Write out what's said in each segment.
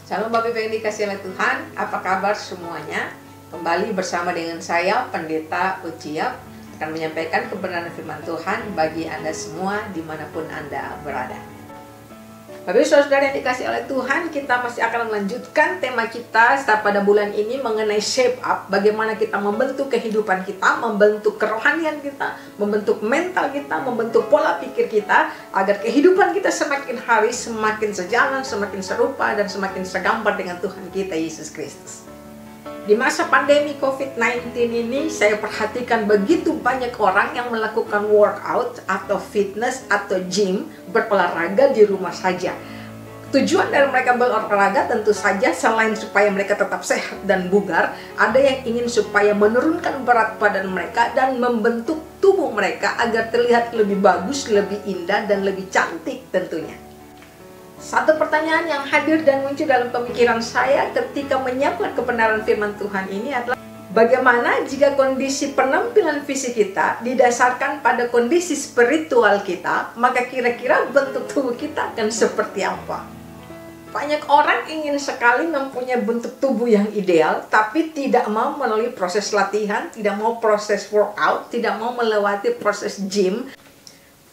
Shalom Bapak Ibu yang dikasihi oleh Tuhan, apa kabar semuanya? Kembali bersama dengan saya, Pendeta Uciap, akan menyampaikan kebenaran firman Tuhan bagi Anda semua dimanapun Anda berada. Bapak Ibu Saudara yang dikasihi oleh Tuhan, kita masih akan melanjutkan tema kita pada bulan ini mengenai shape up, bagaimana kita membentuk kehidupan kita, membentuk kerohanian kita, membentuk mental kita, membentuk pola pikir kita, agar kehidupan kita semakin hari semakin sejalan, semakin serupa, dan semakin segambar dengan Tuhan kita Yesus Kristus. Di masa pandemi COVID-19 ini, saya perhatikan begitu banyak orang yang melakukan workout atau fitness atau gym, berolahraga di rumah saja. Tujuan dari mereka berolahraga tentu saja selain supaya mereka tetap sehat dan bugar, ada yang ingin supaya menurunkan berat badan mereka dan membentuk tubuh mereka agar terlihat lebih bagus, lebih indah, dan lebih cantik tentunya. Satu pertanyaan yang hadir dan muncul dalam pemikiran saya ketika menyiapkan kebenaran firman Tuhan ini adalah bagaimana jika kondisi penampilan fisik kita didasarkan pada kondisi spiritual kita, maka kira-kira bentuk tubuh kita akan seperti apa? Banyak orang ingin sekali mempunyai bentuk tubuh yang ideal, tapi tidak mau melalui proses latihan, tidak mau proses workout, tidak mau melewati proses gym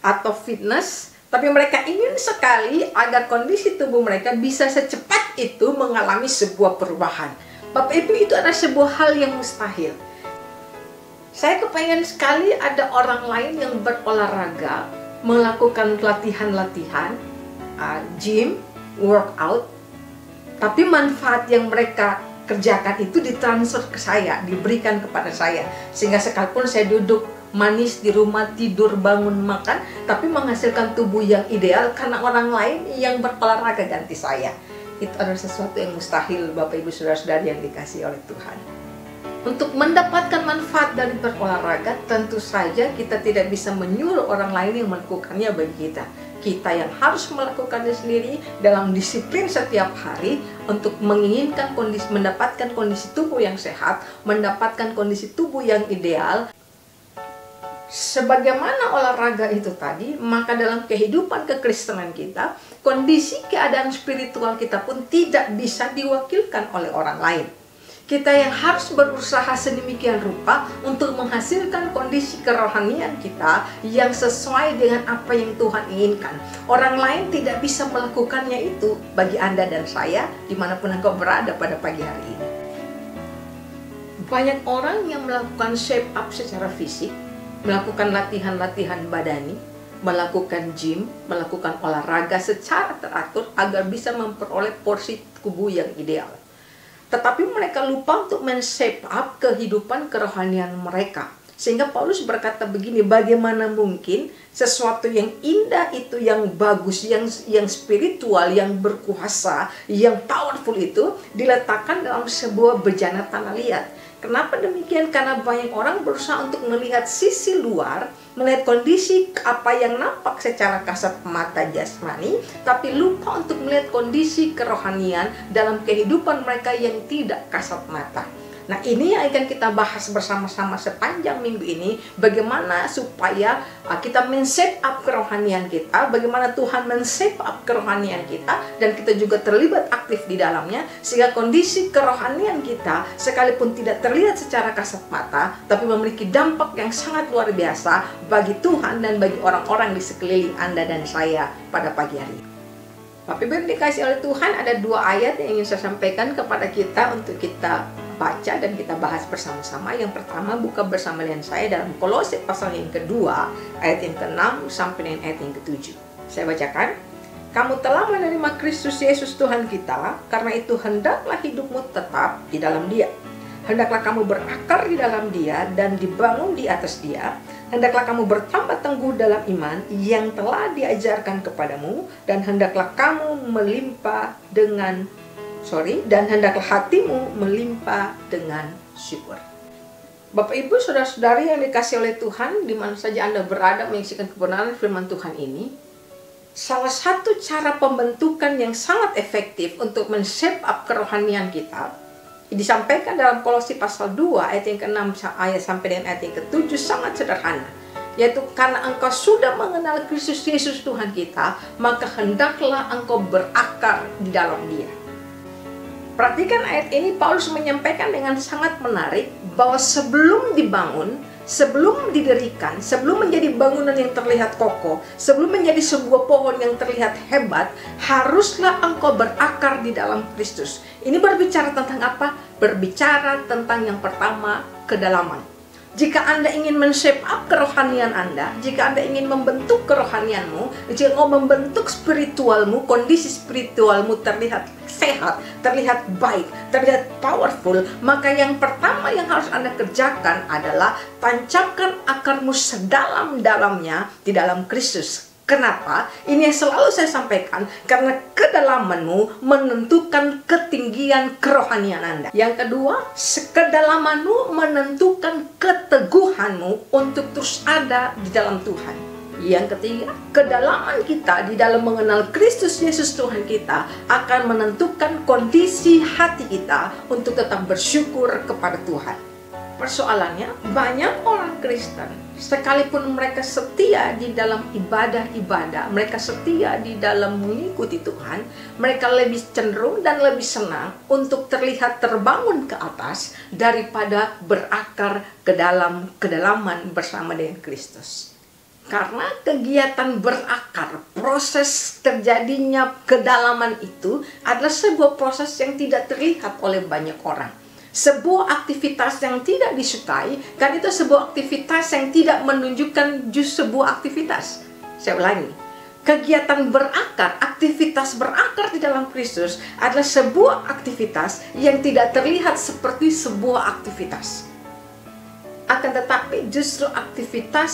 atau fitness. Tapi mereka ingin sekali agar kondisi tubuh mereka bisa secepat itu mengalami sebuah perubahan. Bapak Ibu, itu adalah sebuah hal yang mustahil. Saya kepengen sekali ada orang lain yang berolahraga, melakukan latihan-latihan, gym, workout, tapi manfaat yang mereka kerjakan itu ditransfer ke saya, diberikan kepada saya. Sehingga sekalipun saya duduk manis di rumah, tidur, bangun, makan, tapi menghasilkan tubuh yang ideal karena orang lain yang berolahraga ganti saya. Itu adalah sesuatu yang mustahil, Bapak Ibu Saudara-saudari yang dikasihi oleh Tuhan. Untuk mendapatkan manfaat dari berolahraga, tentu saja kita tidak bisa menyuruh orang lain yang melakukannya bagi kita. Kita yang harus melakukannya sendiri dalam disiplin setiap hari untuk menginginkan mendapatkan kondisi tubuh yang sehat, mendapatkan kondisi tubuh yang ideal. Sebagaimana olahraga itu tadi, maka dalam kehidupan kekristenan kita, kondisi keadaan spiritual kita pun tidak bisa diwakilkan oleh orang lain. Kita yang harus berusaha sedemikian rupa untuk menghasilkan kondisi kerohanian kita yang sesuai dengan apa yang Tuhan inginkan. Orang lain tidak bisa melakukannya itu bagi Anda dan saya, dimanapun engkau berada pada pagi hari ini. Banyak orang yang melakukan shape up secara fisik, melakukan latihan-latihan badani, melakukan gym, melakukan olahraga secara teratur agar bisa memperoleh porsi tubuh yang ideal. Tetapi mereka lupa untuk men-shape up kehidupan kerohanian mereka. Sehingga Paulus berkata begini, bagaimana mungkin sesuatu yang indah itu, yang bagus, yang spiritual, yang berkuasa, yang powerful itu diletakkan dalam sebuah bejana tanah liat. Kenapa demikian? Karena banyak orang berusaha untuk melihat sisi luar, melihat kondisi apa yang nampak secara kasat mata jasmani, tapi lupa untuk melihat kondisi kerohanian dalam kehidupan mereka yang tidak kasat mata. Nah, ini yang akan kita bahas bersama-sama sepanjang minggu ini, bagaimana supaya kita men-shape up kerohanian kita, bagaimana Tuhan men-shape up kerohanian kita, dan kita juga terlibat aktif di dalamnya, sehingga kondisi kerohanian kita, sekalipun tidak terlihat secara kasat mata, tapi memiliki dampak yang sangat luar biasa bagi Tuhan dan bagi orang-orang di sekeliling Anda dan saya pada pagi hari ini. Bapak Ibu dikasih oleh Tuhan, ada dua ayat yang ingin saya sampaikan kepada kita untuk kita baca dan kita bahas bersama-sama. Yang pertama, buka bersama dengan saya dalam Kolose pasal yang kedua, ayat yang ke-6 sampai dengan ayat yang ke-7. Saya bacakan. Kamu telah menerima Kristus Yesus Tuhan kita, karena itu hendaklah hidupmu tetap di dalam Dia. Hendaklah kamu berakar di dalam Dia dan dibangun di atas Dia. Hendaklah kamu bertambah tangguh dalam iman yang telah diajarkan kepadamu, dan hendaklah kamu dan hendaklah hatimu melimpah dengan syukur. Bapak Ibu Saudara-saudari yang dikasihi oleh Tuhan, di mana saja Anda berada menyaksikan kebenaran firman Tuhan ini, salah satu cara pembentukan yang sangat efektif untuk men-shape up kerohanian kita disampaikan dalam Kolose pasal 2 ayat yang ke-6 sampai dengan ayat yang ke-7 sangat sederhana, yaitu karena engkau sudah mengenal Kristus Yesus Tuhan kita, maka hendaklah engkau berakar di dalam Dia. Perhatikan ayat ini, Paulus menyampaikan dengan sangat menarik bahwa sebelum dibangun, sebelum didirikan, sebelum menjadi bangunan yang terlihat kokoh, sebelum menjadi sebuah pohon yang terlihat hebat, haruslah engkau berakar di dalam Kristus. Ini berbicara tentang apa? Berbicara tentang yang pertama, kedalaman. Jika Anda ingin men-shape up kerohanian Anda, jika Anda ingin membentuk kerohanianmu, jika Anda membentuk spiritualmu, kondisi spiritualmu terlihat sehat, terlihat baik, terlihat powerful, maka yang pertama yang harus Anda kerjakan adalah tancapkan akarmu sedalam-dalamnya di dalam Kristus. Kenapa? Ini yang selalu saya sampaikan, karena kedalamanmu menentukan ketinggian kerohanian Anda. Yang kedua, kedalamanmu menentukan keteguhanmu untuk terus ada di dalam Tuhan. Yang ketiga, kedalaman kita di dalam mengenal Kristus Yesus Tuhan kita akan menentukan kondisi hati kita untuk tetap bersyukur kepada Tuhan. Persoalannya, banyak orang Kristen, sekalipun mereka setia di dalam ibadah-ibadah, mereka setia di dalam mengikuti Tuhan, mereka lebih cenderung dan lebih senang untuk terlihat terbangun ke atas daripada berakar ke dalam kedalaman bersama dengan Kristus. Karena kegiatan berakar, proses terjadinya kedalaman itu adalah sebuah proses yang tidak terlihat oleh banyak orang. Sebuah aktivitas yang tidak disukai, kan itu sebuah aktivitas yang tidak menunjukkan sebuah aktivitas. Saya ulangi, kegiatan berakar, aktivitas berakar di dalam Kristus adalah sebuah aktivitas yang tidak terlihat seperti sebuah aktivitas. Akan tetapi justru aktivitas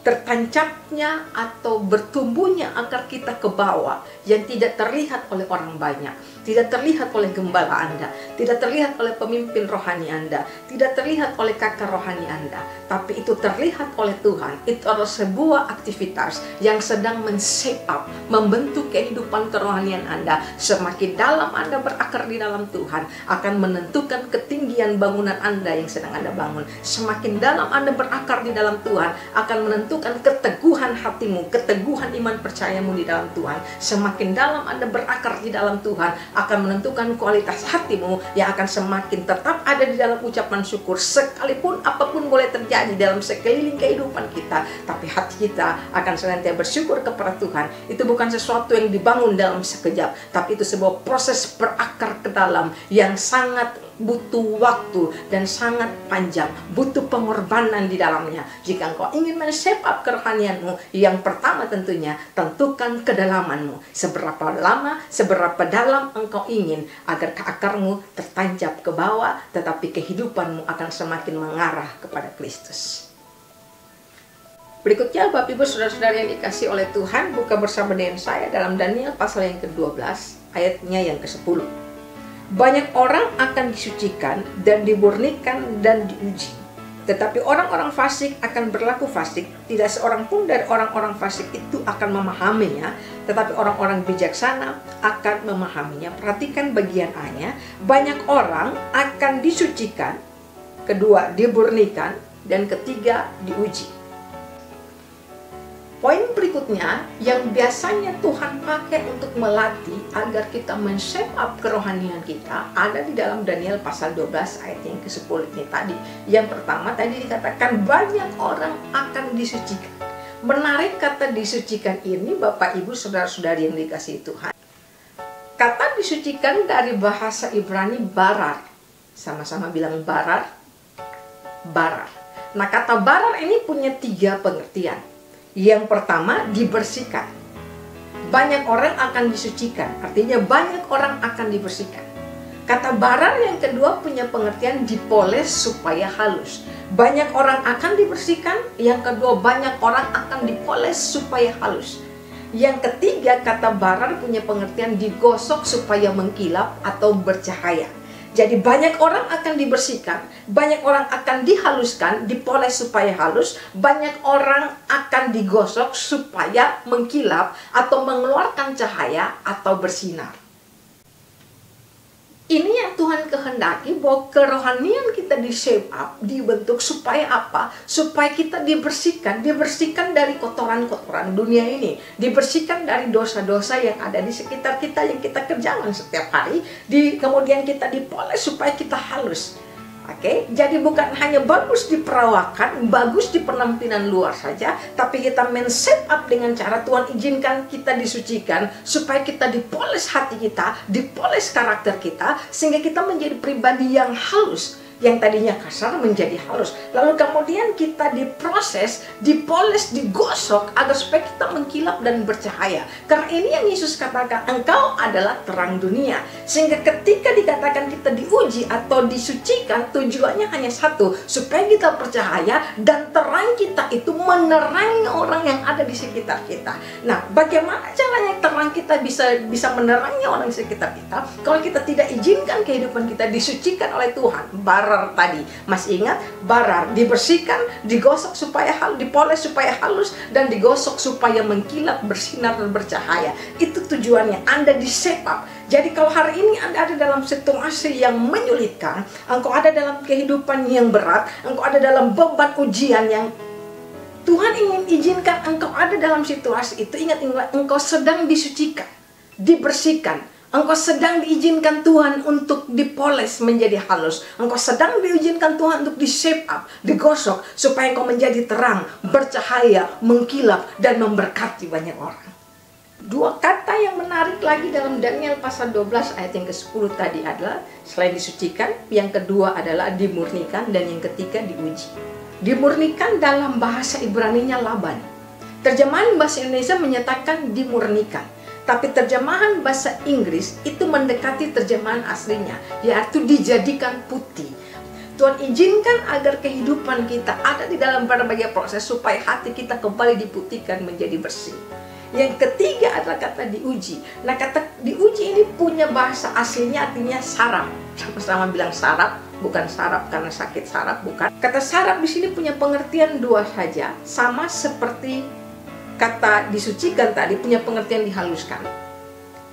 tertancapnya atau bertumbuhnya akar kita ke bawah yang tidak terlihat oleh orang banyak, tidak terlihat oleh gembala Anda, tidak terlihat oleh pemimpin rohani Anda, tidak terlihat oleh kakak rohani Anda, tapi itu terlihat oleh Tuhan. Itu adalah sebuah aktivitas yang sedang men-shape up, membentuk kehidupan kerohanian Anda. Semakin dalam Anda berakar di dalam Tuhan, akan menentukan ketinggian bangunan Anda yang sedang Anda bangun. Semakin dalam Anda berakar di dalam Tuhan, akan menentukan keteguhan hatimu, keteguhan iman percayamu di dalam Tuhan. Semakin dalam Anda berakar di dalam Tuhan, akan menentukan kualitas hatimu yang akan semakin tetap ada di dalam ucapan syukur. Sekalipun apapun boleh terjadi dalam sekeliling kehidupan kita, tapi hati kita akan senantiasa bersyukur kepada Tuhan. Itu bukan sesuatu yang dibangun dalam sekejap, tapi itu sebuah proses berakar ke dalam yang sangat butuh waktu dan sangat panjang, butuh pengorbanan di dalamnya. Jika engkau ingin men-shape up kerohanianmu, yang pertama tentunya tentukan kedalamanmu. Seberapa lama, seberapa dalam engkau ingin agar akarmu tertancap ke bawah, tetapi kehidupanmu akan semakin mengarah kepada Kristus. Berikutnya, Bapak Ibu Saudara-saudara yang dikasih oleh Tuhan, buka bersama dengan saya dalam Daniel pasal yang ke-12 ayatnya yang ke-10. Banyak orang akan disucikan dan dimurnikan dan diuji, tetapi orang-orang fasik akan berlaku fasik. Tidak seorang pun dari orang-orang fasik itu akan memahaminya, tetapi orang-orang bijaksana akan memahaminya. Perhatikan bagian A-nya. Banyak orang akan disucikan, kedua dimurnikan, dan ketiga diuji. Poin berikutnya yang biasanya Tuhan pakai untuk melatih agar kita men-shape up kerohanian kita ada di dalam Daniel pasal 12 ayat yang ke-10 ini tadi. Yang pertama tadi dikatakan banyak orang akan disucikan. Menarik kata disucikan ini, Bapak Ibu Saudara-saudari yang dikasihi Tuhan. Kata disucikan dari bahasa Ibrani barar. Sama-sama bilang barar. Barar. Nah, kata barar ini punya 3 pengertian. Yang pertama, dibersihkan. Banyak orang akan disucikan, artinya banyak orang akan dibersihkan. Kata barar yang kedua punya pengertian dipoles supaya halus. Banyak orang akan dibersihkan, yang kedua banyak orang akan dipoles supaya halus. Yang ketiga, kata barar punya pengertian digosok supaya mengkilap atau bercahaya. Jadi banyak orang akan dibersihkan, banyak orang akan dihaluskan, dipoles supaya halus, banyak orang akan digosok supaya mengkilap atau mengeluarkan cahaya atau bersinar. Ini yang Tuhan kehendaki, bahwa kerohanian kita di shape up, dibentuk supaya apa? Supaya kita dibersihkan dari kotoran-kotoran dunia ini, dibersihkan dari dosa-dosa yang ada di sekitar kita yang kita kerjakan setiap hari, kemudian kita dipoles supaya kita halus. Oke, jadi bukan hanya bagus di perawakan, bagus di penampilan luar saja, tapi kita men-set up dengan cara Tuhan izinkan kita disucikan, supaya kita dipoles hati kita, dipoles karakter kita, sehingga kita menjadi pribadi yang halus. Yang tadinya kasar menjadi halus. Lalu kemudian kita diproses, dipoles, digosok, agar supaya kita mengkilap dan bercahaya. Karena ini yang Yesus katakan, engkau adalah terang dunia. Sehingga ketika dikatakan kita diuji atau disucikan, tujuannya hanya satu, supaya kita bercahaya dan terang kita itu menerangi orang yang ada di sekitar kita. Nah, bagaimana caranya terang kita bisa menerangi orang di sekitar kita? Kalau kita tidak izinkan kehidupan kita disucikan oleh Tuhan. Barar tadi, masih ingat? Barar, dibersihkan, digosok supaya halus, dipoles supaya halus, dan digosok supaya mengkilap, bersinar dan bercahaya. Itu tujuannya. Anda di-shape up. Jadi kalau hari ini Anda ada dalam situasi yang menyulitkan, engkau ada dalam kehidupan yang berat, engkau ada dalam beban ujian yang Tuhan ingin izinkan engkau ada dalam situasi itu, ingat engkau sedang disucikan, dibersihkan. Engkau sedang diizinkan Tuhan untuk dipoles menjadi halus. Engkau sedang diizinkan Tuhan untuk di-shape up, digosok, supaya engkau menjadi terang, bercahaya, mengkilap, dan memberkati banyak orang. Dua kata yang menarik lagi dalam Daniel pasal 12 ayat yang ke-10 tadi adalah, selain disucikan, yang kedua adalah dimurnikan, dan yang ketiga diuji. Dimurnikan dalam bahasa Ibrani-nya Laban. Terjemahan bahasa Indonesia menyatakan dimurnikan. Tapi terjemahan bahasa Inggris itu mendekati terjemahan aslinya, yaitu dijadikan putih. Tuhan izinkan agar kehidupan kita ada di dalam berbagai proses supaya hati kita kembali diputihkan menjadi bersih. Yang ketiga adalah kata diuji. Nah, kata diuji ini punya bahasa aslinya artinya saraf. Sama-sama bilang saraf, bukan saraf karena sakit saraf, bukan. Kata saraf di sini punya pengertian dua saja, sama seperti kata disucikan tadi punya pengertian dihaluskan.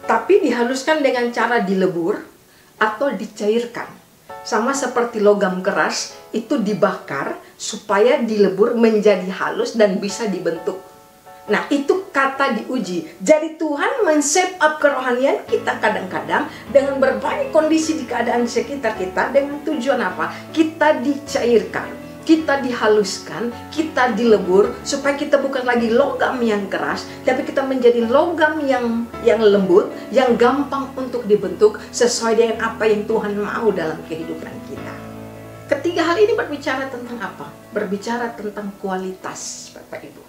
Tapi dihaluskan dengan cara dilebur atau dicairkan. Sama seperti logam keras itu dibakar supaya dilebur menjadi halus dan bisa dibentuk. Nah, itu kata diuji. Jadi Tuhan men-shape up kerohanian kita kadang-kadang dengan berbagai kondisi di keadaan sekitar kita dengan tujuan apa? Kita dicairkan, kita dihaluskan, kita dilebur supaya kita bukan lagi logam yang keras, tapi kita menjadi logam yang lembut, yang gampang untuk dibentuk sesuai dengan apa yang Tuhan mau dalam kehidupan kita. Ketiga hal ini berbicara tentang apa? Berbicara tentang kualitas, Bapak Ibu.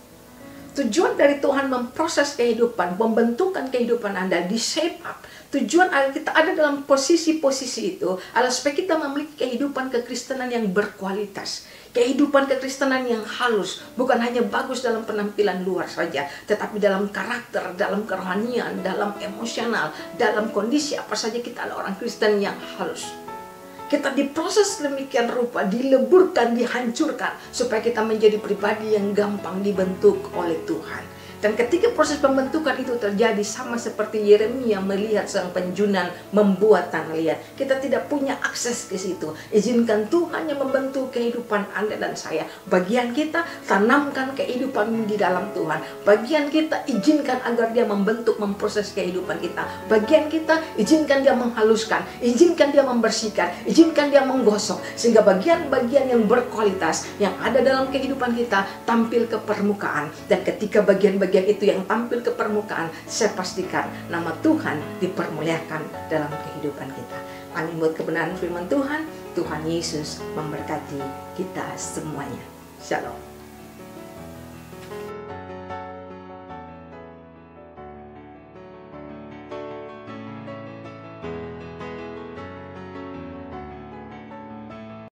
Tujuan dari Tuhan memproses kehidupan, membentukkan kehidupan Anda, di-shape up. Tujuan agar kita ada dalam posisi-posisi itu adalah supaya kita memiliki kehidupan kekristenan yang berkualitas. Kehidupan kekristenan yang halus, bukan hanya bagus dalam penampilan luar saja, tetapi dalam karakter, dalam kerohanian, dalam emosional, dalam kondisi apa saja kita adalah orang Kristen yang halus. Kita diproses demikian rupa, dileburkan, dihancurkan, supaya kita menjadi pribadi yang gampang dibentuk oleh Tuhan. Dan ketika proses pembentukan itu terjadi, sama seperti Yeremia melihat sang penjunan membuat tanah liat, kita tidak punya akses ke situ. Izinkan Tuhan yang membentuk kehidupan Anda dan saya. Bagian kita, tanamkan kehidupan di dalam Tuhan. Bagian kita, izinkan agar Dia membentuk, memproses kehidupan kita. Bagian kita, izinkan Dia menghaluskan, izinkan Dia membersihkan, izinkan Dia menggosok, sehingga bagian-bagian yang berkualitas yang ada dalam kehidupan kita tampil ke permukaan. Dan ketika bagian-bagian itu yang tampil ke permukaan, saya pastikan nama Tuhan dipermuliakan dalam kehidupan kita. Amin. Buat kebenaran firman Tuhan, Tuhan Yesus memberkati kita semuanya. Shalom.